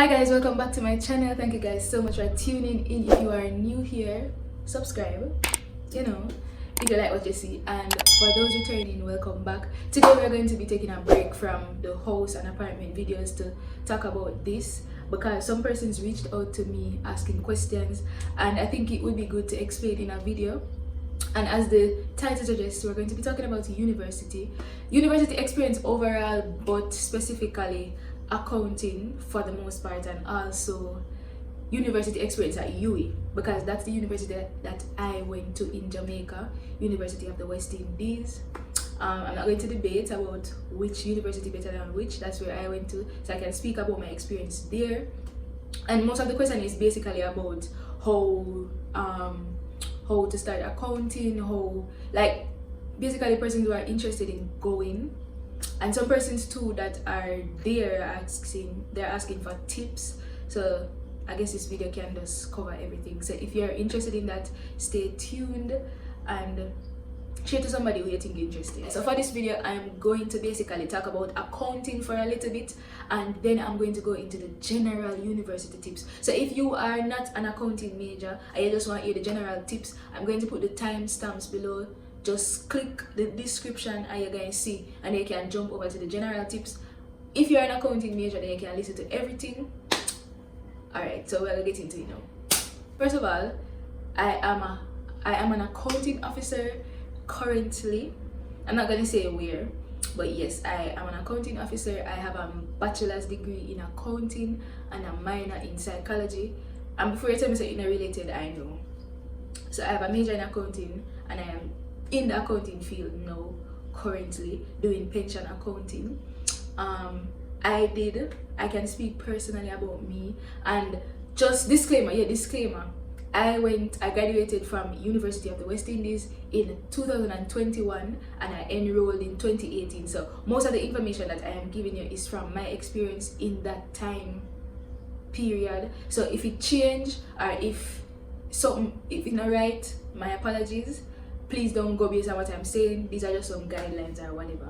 Hi guys, welcome back to my channel. Thank you guys so much for tuning in. If you are new here, subscribe, if you like what you see, and for those returning, welcome back. Today we're going to be taking a break from the house and apartment videos to talk about this, because some persons reached out to me asking questions, and I think it would be good to explain in a video. And as the title suggests, we're going to be talking about university experience overall, but specifically accounting for the most part, and also university experience at UWI, because that's the university that I went to in Jamaica, University of the West Indies. I'm not going to debate about which university better than which. That's where I went to, so I can speak about my experience there. And most of the question is basically about how to start accounting, basically persons who are interested in going, and some persons too that are there asking for tips. So I guess this video can just cover everything. So if you're interested in that, stay tuned and share to somebody who you think is interested. So for this video, I'm going to basically talk about accounting for a little bit, and then I'm going to go into the general university tips. So if you are not an accounting major and you just want to hear the general tips, I'm going to put the timestamps below. Just click the description and you guys see, and you can jump over to the general tips. If you're an accounting major, then you can listen to everything. Alright, so we'll get into it now. First of all, I am an accounting officer currently. I'm not gonna say where, but yes, I am an accounting officer. I have a bachelor's degree in accounting and a minor in psychology. And before you tell me so interrelated, I know. So I have a major in accounting, and I am in the accounting field now, currently doing pension accounting. I can speak personally about me, and just disclaimer, I graduated from University of the West Indies in 2021 and I enrolled in 2018. So most of the information that I am giving you is from my experience in that time period. So if it changed or if it's not right, my apologies. Please don't go based on what I'm saying. These are just some guidelines or whatever.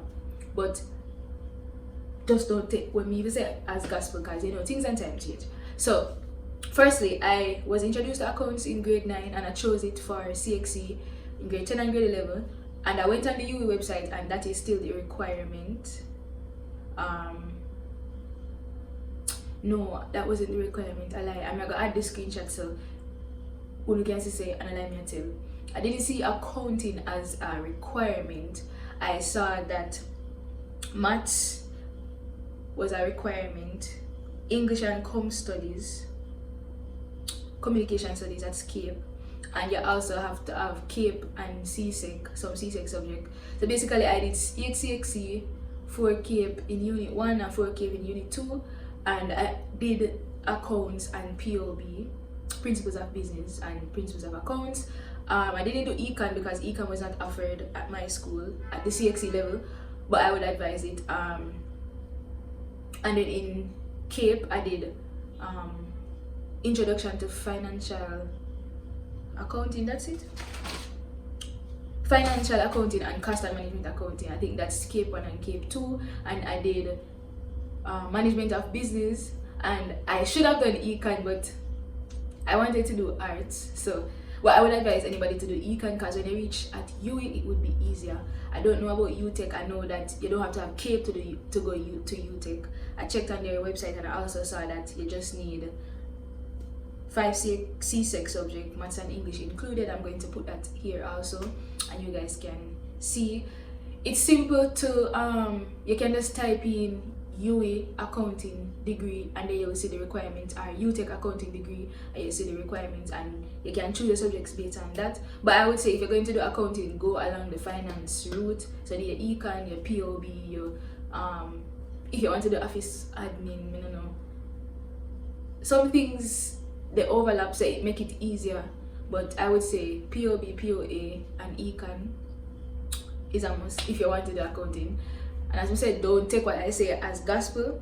But just don't take what me even say as gospel, because things and time change. So firstly, I was introduced to accounts in grade 9 and I chose it for CXC in grade 10 and grade 11, and I went on the UWI website and that is still the requirement. No, that wasn't the requirement. I lie. I'm not gonna add the screenshot so you can say and I lie me tell. I didn't see accounting as a requirement. I saw that maths was a requirement, English and communication studies at CAPE, and you also have to have CAPE and CSEC, some CSEC subject. So basically I did 8 CXC, 4 CAPE in unit 1 and 4 CAPE in unit 2, and I did accounts and POB, principles of business and principles of accounts. I didn't do econ because econ was not offered at my school at the CXC level, but I would advise it. And then in CAPE I did introduction to financial accounting. That's it. Financial accounting and cost and management accounting. I think that's CAPE 1 and CAPE 2. And I did management of business, and I should have done econ, but I wanted to do arts. So I would advise anybody to do econ, because when they reach at UWI it would be easier. I don't know about UTech. I know that you don't have to have CAPE to go to UTech. I checked on their website and I also saw that you just need 5 CSEC subject, maths and English included. I'm going to put that here also, and you guys can see. It's simple to you can just type in UWI Accounting Degree and then you'll see the requirements, or UTech Accounting Degree and you'll see the requirements, and you can choose the subjects based on that. But I would say if you're going to do accounting, go along the finance route. So your econ, your POB, your if you want to do office admin, I don't know. Some things they overlap, so it make it easier. But I would say POB, POA and econ is a must if you want to do accounting. And as we said, don't take what I say as gospel.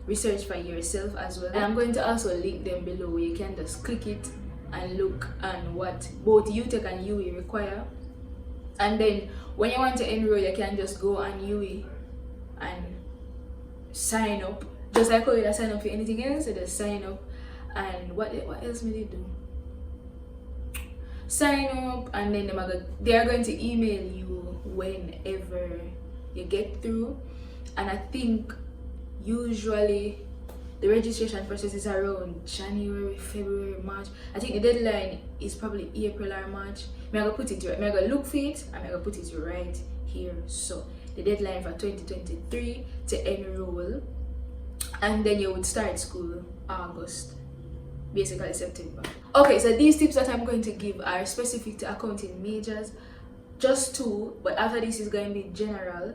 Research for yourself as well. And I'm going to also link them below where you can just click it and look on what both UTech and UWI require. And then when you want to enroll, you can just go on UWI and sign up just like how you sign up for anything else, you just sign up. And what else may they do? Sign up, and then they are going to email you whenever you get through. And I think usually the registration process is around January, February, March. I think the deadline is probably April or March. I'm gonna put it right. I'm gonna look for it and I'm gonna put it right here. So the deadline for 2023 to enroll, and then you would start school August, basically September. Okay, so these tips that I'm going to give are specific to accounting majors, just two, but after this is going to be general.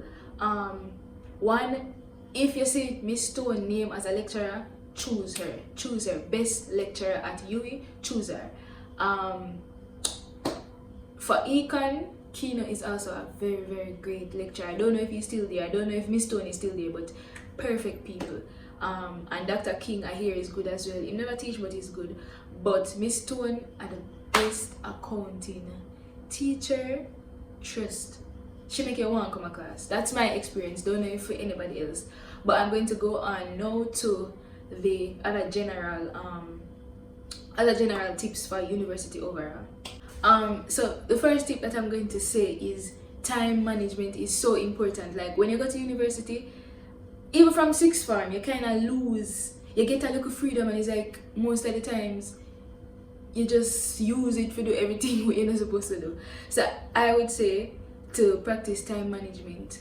One, if you see Miss Stone name as a lecturer, choose her. Best lecturer at UWI, choose her. For econ, Kino is also a very, very great lecturer. I don't know if he's still there. I don't know if Miss Stone is still there, but perfect people. And Dr. King, I hear, is good as well. He never teach, but he's good. But Miss Stone are the best accounting teacher. Trust. She make you want to come to class. That's my experience. Don't know if for anybody else. But I'm going to go on now to the other general tips for university overall. So the first tip that I'm going to say is time management is so important. Like when you go to university, even from sixth form, you kind of lose. You get a little freedom, and it's like most of the times you just use it to do everything what you're not supposed to do. So I would say to practice time management,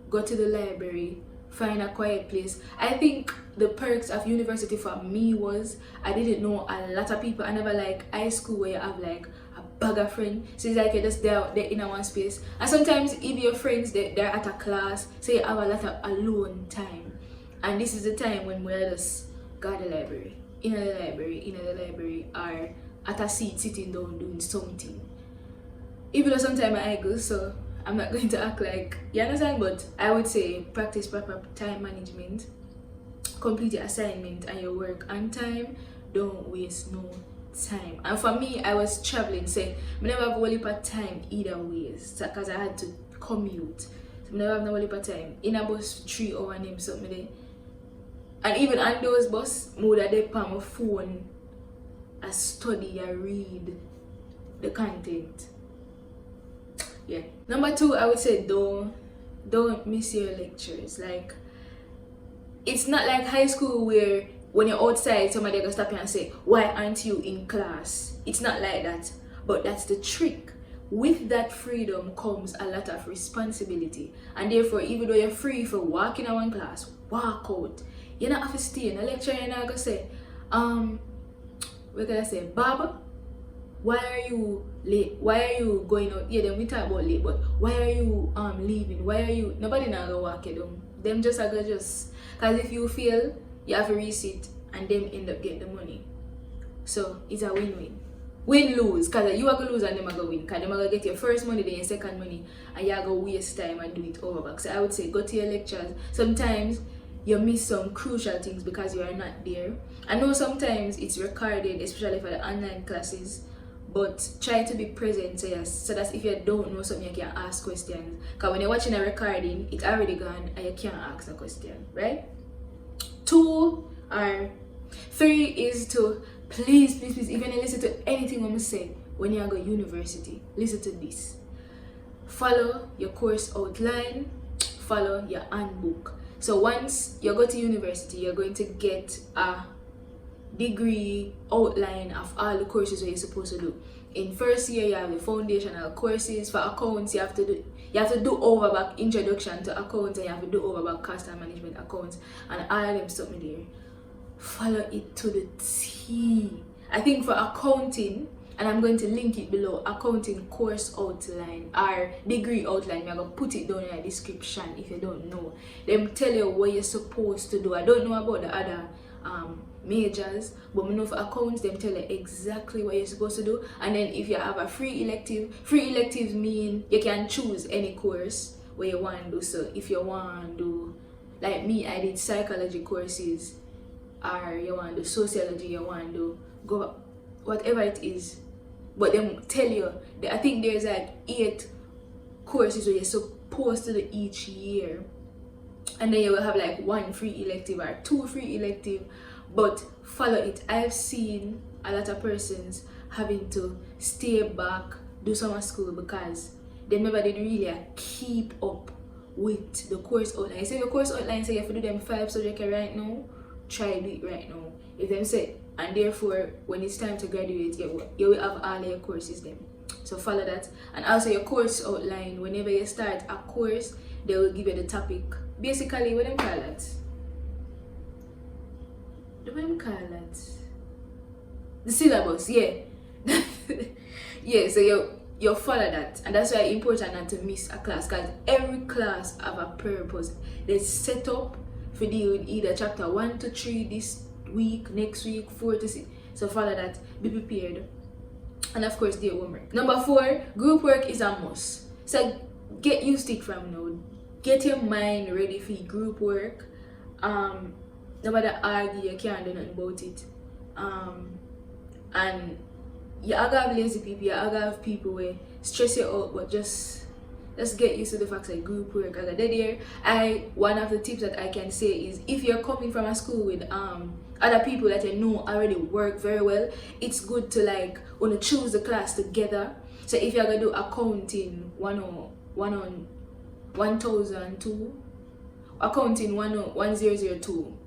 go to the library, find a quiet place. I think the perks of university for me was I didn't know a lot of people. I never like high school where you have like a bag of friends. So it's like you're just there in a one space. And sometimes if your friends they're at a class, so you have a lot of alone time. And this is the time when we're just go to the library, in the library, or at a seat sitting down doing something. Even though sometimes I go, so I'm not going to act like, you understand? But I would say practice proper time management, complete your assignment and your work on time, don't waste no time. And for me, I was traveling, so I never have a whole heap of time either ways, because I had to commute. So I never have no whole heap of time. In a bus 3 hours name something there. And even on those bus, I would have on my phone, I study, I read the content. Yeah. Number 2, I would say don't miss your lectures. Like, it's not like high school where when you're outside somebody gonna stop you and say, why aren't you in class? It's not like that. But that's the trick. With that freedom comes a lot of responsibility. And therefore, even though you're free for walking in one class, walk out. You're not have to stay in a lecture. You're not gonna say, we're gonna say, Bob, why are you late? Why are you going out? Yeah, then we talk about late, but why are you leaving? Why are you? Nobody not gonna walk you down. Them just are gonna just, cause if you fail, you have a receipt and them end up getting the money. So it's a win-win. Win-lose, cause you are gonna lose and them are gonna win. Cause them are gonna get your first money, then your second money, and you are gonna waste time and do it over back. So I would say go to your lectures. Sometimes you miss some crucial things because you are not there. I know sometimes it's recorded, especially for the online classes, but try to be present, so that if you don't know something, you can ask questions. Because when you're watching a recording, it's already gone and you can't ask a question, right? 3 is to please, even listen to anything I'm saying when you go to university, listen to this. Follow your course outline, follow your handbook. So once you go to university, you're going to get a degree outline of all the courses that you're supposed to do. In first year, you have the foundational courses. For accounts, you have to do overback introduction to accounts, and you have to do overback cost and management accounts, and all of them stuff there. Follow it to the T. I think for accounting, and I'm going to link it below, accounting course outline or degree outline, I'm going to put it down in the description if you don't know. Them tell you what you're supposed to do. I don't know about the other majors, but I know for accounts, them tell you exactly what you're supposed to do. And then if you have a free electives mean you can choose any course where you want to do. So if you want to do, like me, I did psychology courses, or you want to do sociology, you want to go whatever it is, but them tell you that I think there's like 8 courses where you're supposed to do each year. and then you will have like 1 free elective or 2 free elective, but follow it. I've seen a lot of persons having to stay back, do summer school because they never did really keep up with the course outline. So if the course outline say you have to do them 5 subjects right now, try do it right now. If them say, and therefore when it's time to graduate, you will have all your courses then. So follow that. And also your course outline, whenever you start a course, they will give you the topic. Basically, what them call that? What them call that? The syllabus, yeah. Yeah, so you follow that, and that's why it's important not to miss a class, because every class have a purpose. They set up for deal with either chapter 1 to 3 this week, next week 4 to 6. So follow that, be prepared, and of course do your homework. Number 4, group work is a must. So get used to it from now. Get your mind ready for your group work. Nobody argue, you can't do nothing about it. And you have lazy people, you have people where stress you out, but just get used to the fact that group work. As I did here, one of the tips that I can say is, if you're coming from a school with other people that you know already work very well, it's good to like want to choose the class together. So if you're gonna do accounting 1002, accounting 1002,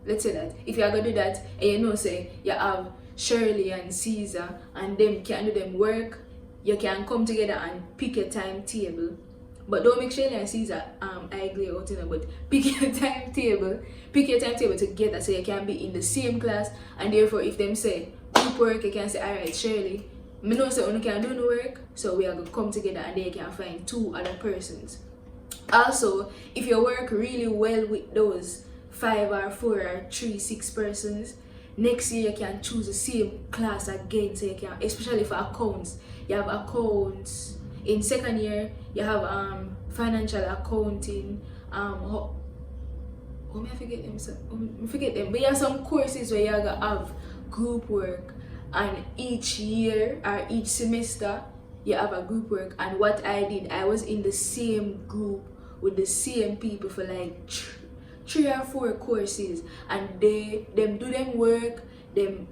let's say that if you're gonna do that, and you know, say you have Shirley and Caesar and them can do them work, you can come together and pick a timetable. But don't make Shirley and Caesar ugly out, you know, but pick your timetable together so you can be in the same class, and therefore if them say group work, you can say, alright Shirley, me know say you can do the work, so we are gonna come together, and then you can find 2 other persons. Also, if you work really well with those 5 or 4 or 3, 6 persons, next year you can choose the same class again. So you can, especially for accounts, you have accounts. In 2nd year you have financial accounting. I forget them, but you have some courses where you have group work, and each year or each semester you have a group work. And what I did, I was in the same group with the same people for like 3 or 4 courses, and them do them work, them,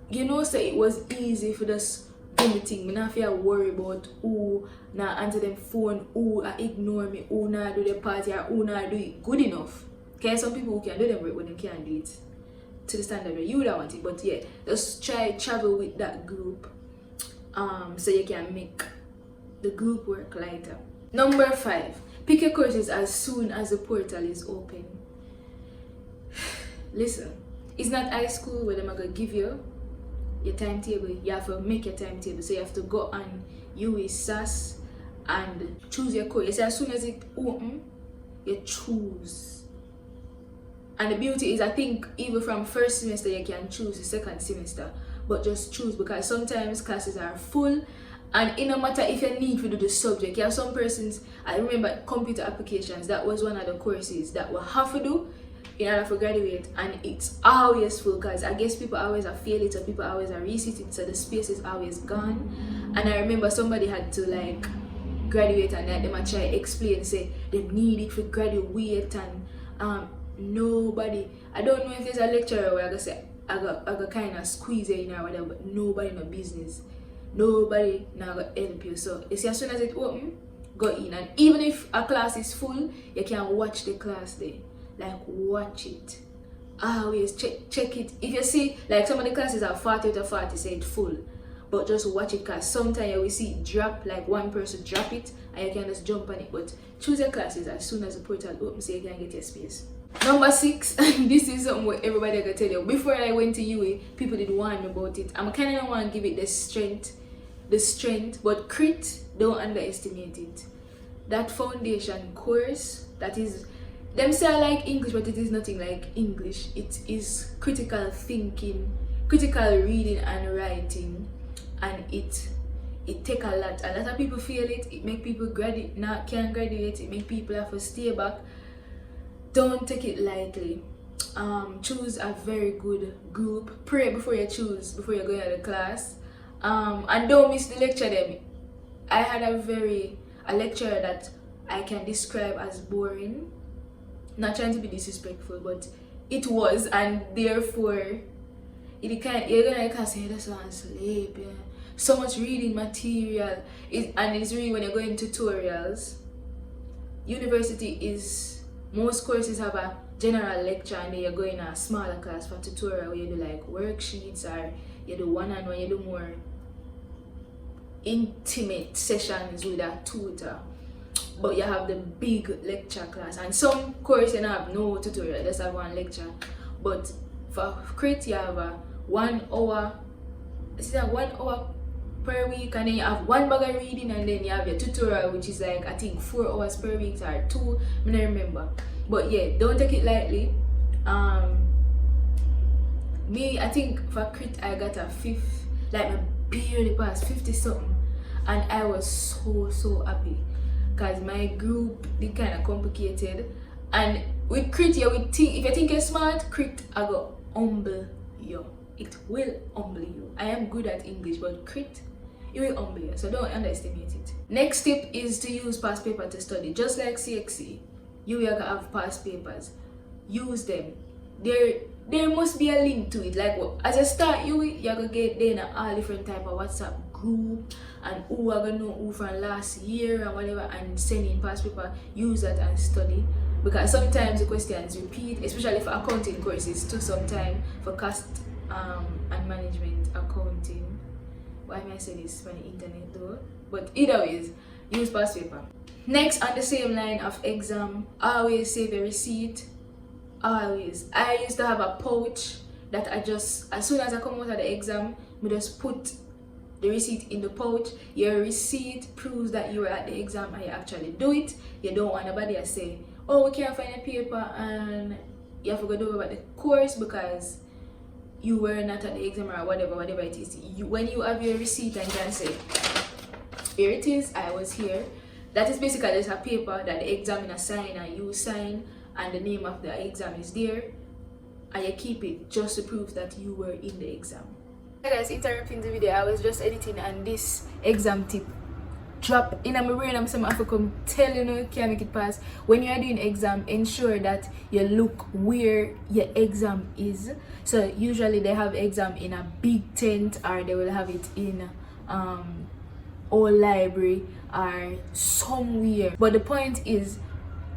you know, so it was easy for this anything. Me not feel worry about who not answer them phone, who ignore me, who not do the party, or who not do it good enough. Okay, some people who can do them work but they can't do it to the standard where you don't want it. But yeah, just try travel with that group, so you can make the group work lighter. Number 5, pick your courses as soon as the portal is open. Listen, it's not high school where they're gonna give you your timetable. You have to make your timetable. So you have to go on UWI SAS and choose your course. As soon as it open, you choose. And the beauty is, I think even from 1st semester you can choose the 2nd semester, but just choose, because sometimes classes are full, and it no matter if you need to do the subject. You have some persons, I remember computer applications, that was one of the courses that we have to do in order to graduate, and it's always full, because I guess people always fail it, or people always resit it, so the space is always gone. And I remember somebody had to like graduate, and then they try explain, say they need it for graduate, and nobody, I don't know if there's a lecturer where I go say I got kind of squeeze it in or whatever, but nobody no business, nobody now gonna help you. So you see, as soon as it open, go in, and even if a class is full, you can watch the class there. Like, watch it. Always check it. If you see like some of the classes are 40 to 40, say it's full, but just watch it, because sometimes you will see it drop, like one person drop it and you can just jump on it. But choose your classes as soon as the portal opens so you can get your space. Number 6, and this is something what everybody can tell you. Before I went to UWI, people did warn me about it. I'm kind of want to give it the strength, but crit, don't underestimate it. That foundation course, that is, them say I like English, but it is nothing like English. It is critical thinking, critical reading and writing, and it take a lot. A lot of people feel it. It make people can't graduate. It make people have to stay back. Don't take it lightly. Choose a very good group. Pray before you choose, before you go into the class. And don't miss the lecture them. I had a lecturer that I can describe as boring. not trying to be disrespectful, but it was, and therefore it can't, you're gonna like say that's one sleep, yeah. So much reading material, and it's really when you're going tutorials. University is, most courses have a general lecture and then you go in a smaller class for tutorial where you do like worksheets, or you do one-on-one, you do more intimate sessions with a tutor. But you have the big lecture class, and some courses you have no tutorial, just have one lecture. But for crit you have a 1 hour, it's like 1 hour per week, and then you have one bag of reading, and then you have your tutorial, which is like I think 4 hours per week or 2, I don't remember. But yeah, don't take it lightly. Me, I think for crit I got a 5th, like I barely passed 50 something, and I was so happy because my group did kind of complicated. And with crit, you would think, if you think you're smart, crit I go humble you. It will humble you. I am good at English, but crit, it will humble you, so don't underestimate it. Next tip is to use past paper to study. Just like CXC, you will have past papers. Use them. There must be a link to it. Like as you start, you're gonna get there in all different type of WhatsApp group, and who are gonna know who from last year and whatever, and send in past paper. Use that and study, because sometimes the questions repeat, especially for accounting courses too. Sometimes for cost and management accounting. Why may I say this on the internet though? But either ways, use past paper. Next, on the same line of exam, always save a receipt. Always. I used to have a pouch that I just, as soon as I come out of the exam, I just put the receipt in the pouch. Your receipt proves that you were at the exam and you actually do it. You don't want nobody to say, oh, we can't find a paper and you have to go do about the course because you were not at the exam or whatever it is. When you have your receipt and you can say, here it is, I was here. That is basically just a paper that the examiner sign and you sign, and the name of the exam is there, and you keep it just to prove that you were in the exam. Hey guys, interrupting the video, I was just editing and this exam tip drop in my brain. I'm saying I have to come tell you, know, can't make it pass. When you are doing exam, ensure that you look where your exam is. So usually they have exam in a big tent, or they will have it in old library or somewhere. But the point is,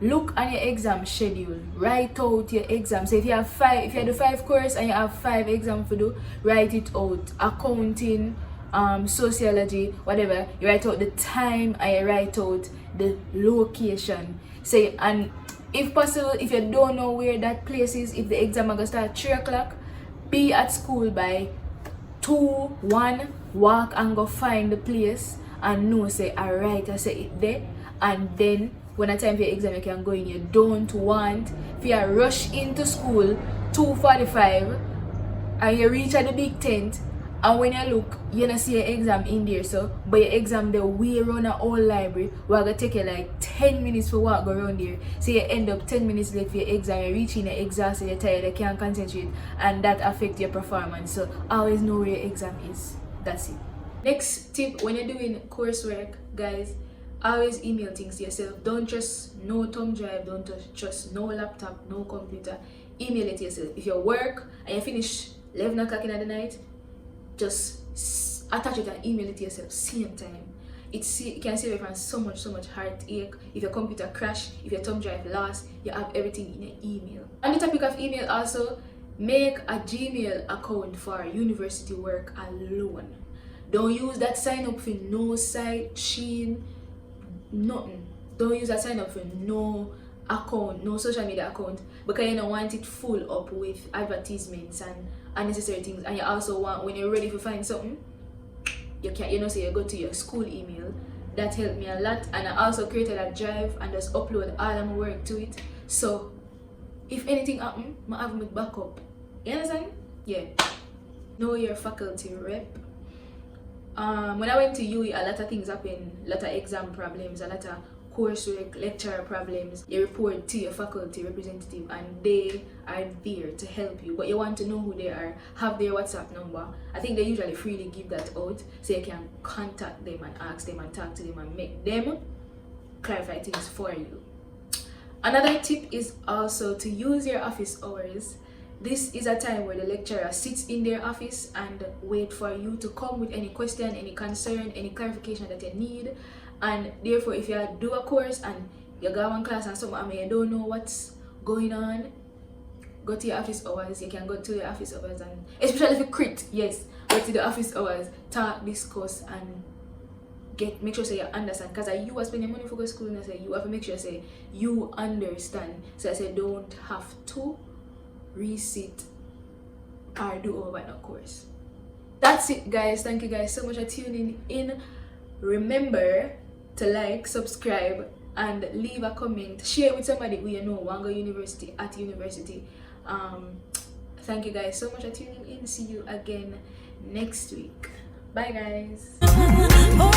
look on your exam schedule. Write out your exam. So if you have 5, if you have the 5 course and you have 5 exams to do, write it out. Accounting, sociology, whatever, you write out the time and you write out the location. Say, and if possible, if you don't know where that place is, if the exam is going to start at 3 o'clock, be at school by 2, 1, walk and go find the place and know, say, alright, I say it there. And then when the time for your exam you can go in. You don't want if you rush into school 2:45 and you reach at the big tent, and when you look, you don't see your exam in there, so but your exam the way around the whole library, we're gonna take you like 10 minutes for walk around there. So you end up 10 minutes late for your exam, you're reaching, you're exhausted, you're tired, you can't concentrate, and that affects your performance. So always know where your exam is. That's it. Next tip, when you're doing coursework, guys, always email things to yourself. Don't trust no thumb drive, don't trust no laptop, no computer. Email it to yourself. If you work and you finish 11 o'clock in the night, just attach it and email it to yourself same time. It can save you from so much heartache. If your computer crash, if your thumb drive lost, you have everything in your email. On the topic of email also, make a Gmail account for university work alone. Don't use that sign up for no site, Sheen, nothing. Don't use that sign up for no account, no social media account, because you don't want it full up with advertisements and unnecessary things. And you also want, when you're ready to find something, you can, you know, so you go to your school email. That helped me a lot. And I also created a drive and just upload all of my work to it, so if anything happens, I have my backup. You understand? Yeah. Know your faculty rep. When I went to UWI, a lot of things happened. A lot of exam problems, a lot of coursework, lecturer problems. You report to your faculty representative and they are there to help you. But you want to know who they are, have their WhatsApp number. I think they usually freely give that out, so you can contact them and ask them and talk to them and make them clarify things for you. Another tip is also to use your office hours. This is a time where the lecturer sits in their office and wait for you to come with any question, any concern, any clarification that you need. And therefore, if you do a course and you go one class and something you don't know what's going on, go to your office hours. You can go to your office hours, and especially if you crit, yes, go to the office hours, talk, discuss, and make sure say you understand. Because you are spending money for go school, and I say you have to make sure say you understand. So I say don't have to resit or do over the course. That's it, guys. Thank you guys so much for tuning in. Remember to like, subscribe, and leave a comment. Share with somebody who you know want to go university at university. Thank you guys so much for tuning in. See you again next week. Bye, guys.